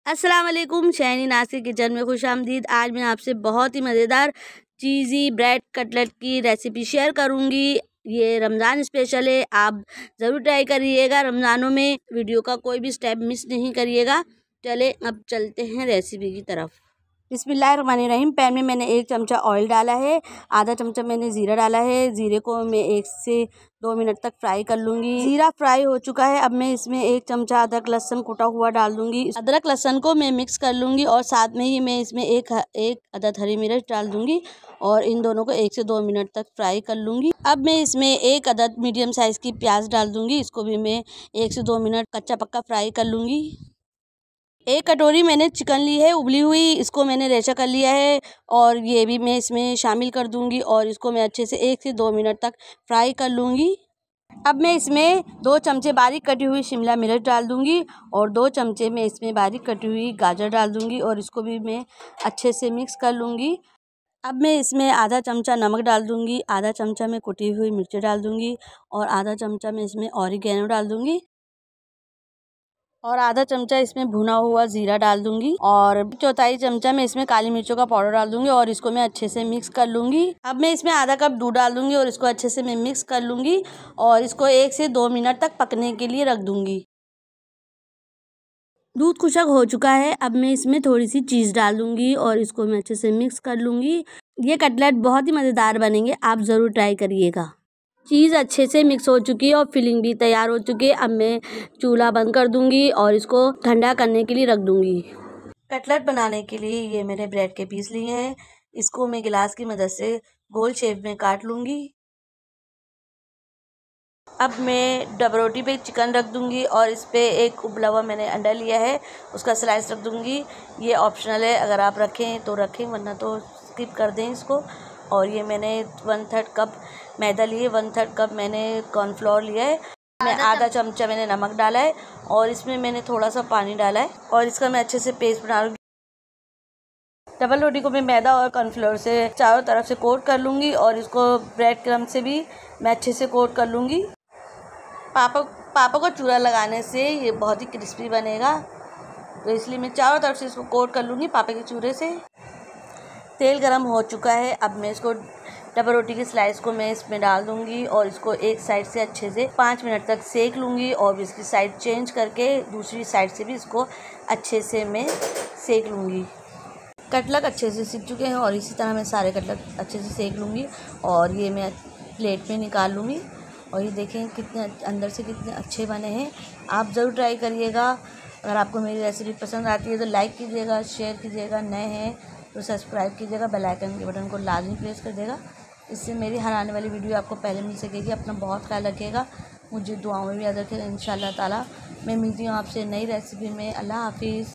अस्सलाम वालेकुम। शहनी नासिर किचन में खुशामदीद। आज मैं आपसे बहुत ही मज़ेदार चीज़ी ब्रेड कटलेट की रेसिपी शेयर करूंगी। ये रमज़ान स्पेशल है, आप ज़रूर ट्राई करिएगा। रमज़ानों में वीडियो का कोई भी स्टेप मिस नहीं करिएगा। चले अब चलते हैं रेसिपी की तरफ। बिस्मिल्लाहिर्रहमानिर्रहीम। पैन में मैंने 1 चमचा ऑयल डाला है, आधा चमचा मैंने ज़ीरा डाला है। ज़ीरे को मैं 1 से 2 मिनट तक फ्राई कर लूँगी। ज़ीरा फ्राई हो चुका है, अब मैं इसमें 1 चमचा अदरक लहसुन कुटा हुआ डाल दूँगी। अदरक लहसुन को मैं मिक्स कर लूँगी और साथ में ही मैं इसमें एक अदद हरी मिर्च डाल दूँगी और इन दोनों को 1 से 2 मिनट तक फ्राई कर लूँगी। अब मैं इसमें 1 अदद मीडियम साइज़ की प्याज डाल दूँगी। इसको भी मैं 1 से 2 मिनट कच्चा पक्का फ्राई कर लूँगी। 1 कटोरी मैंने चिकन ली है उबली हुई, इसको मैंने रेशा कर लिया है और ये भी मैं इसमें शामिल कर दूंगी और इसको मैं अच्छे से 1 से 2 मिनट तक फ्राई कर लूँगी। अब मैं इसमें 2 चमचे बारीक कटी हुई शिमला मिर्च डाल दूंगी और 2 चमचे मैं इसमें बारीक कटी हुई गाजर डाल दूंगी और इसको भी मैं अच्छे से मिक्स कर लूँगी। अब मैं इसमें आधा चमचा नमक डाल दूंगी, आधा चमचा मैं कुटी हुई मिर्ची डाल दूंगी और आधा चमचा मैं इसमें ऑरिगेनो डाल दूंगी और आधा चमचा इसमें भुना हुआ ज़ीरा डाल दूंगी और 1/4 चमचा मैं इसमें काली मिर्चों का पाउडर डाल दूंगी और इसको मैं अच्छे से मिक्स कर लूँगी। अब मैं इसमें आधा कप दूध डाल दूंगी और इसको अच्छे से मैं मिक्स कर लूँगी और इसको 1 से 2 मिनट तक पकने के लिए रख दूंगी। दूध खुशक हो चुका है, अब मैं इसमें थोड़ी सी चीज़ डाल दूंगी और इसको मैं अच्छे से मिक्स कर लूँगी। ये कटलेट बहुत ही मज़ेदार बनेंगे, आप ज़रूर ट्राई करिएगा। चीज़ अच्छे से मिक्स हो चुकी है और फिलिंग भी तैयार हो चुकी है। अब मैं चूल्हा बंद कर दूंगी और इसको ठंडा करने के लिए रख दूंगी। कटलेट बनाने के लिए ये मैंने ब्रेड के पीस लिए हैं, इसको मैं गिलास की मदद से गोल शेप में काट लूँगी। अब मैं डबल रोटी पे चिकन रख दूंगी और इस पे एक उबला हुआ मैंने अंडा लिया है, उसका स्लाइस रख दूंगी। ये ऑप्शनल है, अगर आप रखें तो रखें वरना तो स्किप कर दें इसको। और ये मैंने 1/3 कप मैदा लिए, 1/3 कप मैंने कॉर्नफ्लोर लिया है। मैं आधा चमचा मैंने नमक डाला है और इसमें मैंने थोड़ा सा पानी डाला है और इसका मैं अच्छे से पेस्ट बना लूँगी। डबल रोटी को मैं मैदा और कॉर्नफ्लोर से चारों तरफ से कोट कर लूँगी और इसको ब्रेड क्रम्ब से भी मैं अच्छे से कोट कर लूँगी। पापा को चूरा लगाने से ये बहुत ही क्रिस्पी बनेगा, तो इसलिए मैं चारों तरफ से इसको कोट कर लूँगी पापा के चूरे से। तेल गरम हो चुका है, अब मैं इसको डबल रोटी की स्लाइस को मैं इसमें डाल दूँगी और इसको एक साइड से अच्छे से 5 मिनट तक सेक लूँगी और इसकी साइड चेंज करके दूसरी साइड से भी इसको अच्छे से मैं सेक लूँगी। कटलेट अच्छे से सीख चुके हैं और इसी तरह मैं सारे कटलेट अच्छे से सेक लूँगी और ये मैं प्लेट में निकाल लूँगी। और ये देखें कितने अंदर से कितने अच्छे बने हैं, आप ज़रूर ट्राई करिएगा। अगर आपको मेरी रेसिपी पसंद आती है तो लाइक कीजिएगा, शेयर कीजिएगा, नए हैं तो सब्सक्राइब कीजिएगा, बेल आइकन के बटन को लाजमी प्रेस कर देगा, इससे मेरी हर आने वाली वीडियो आपको पहले मिल सकेगी। अपना बहुत ख्याल रखिएगा, मुझे दुआओं में भी याद रखिएगा। इंशाअल्लाह ताला मैं मिलती हूँ आपसे नई रेसिपी में। अल्लाह हाफिज़।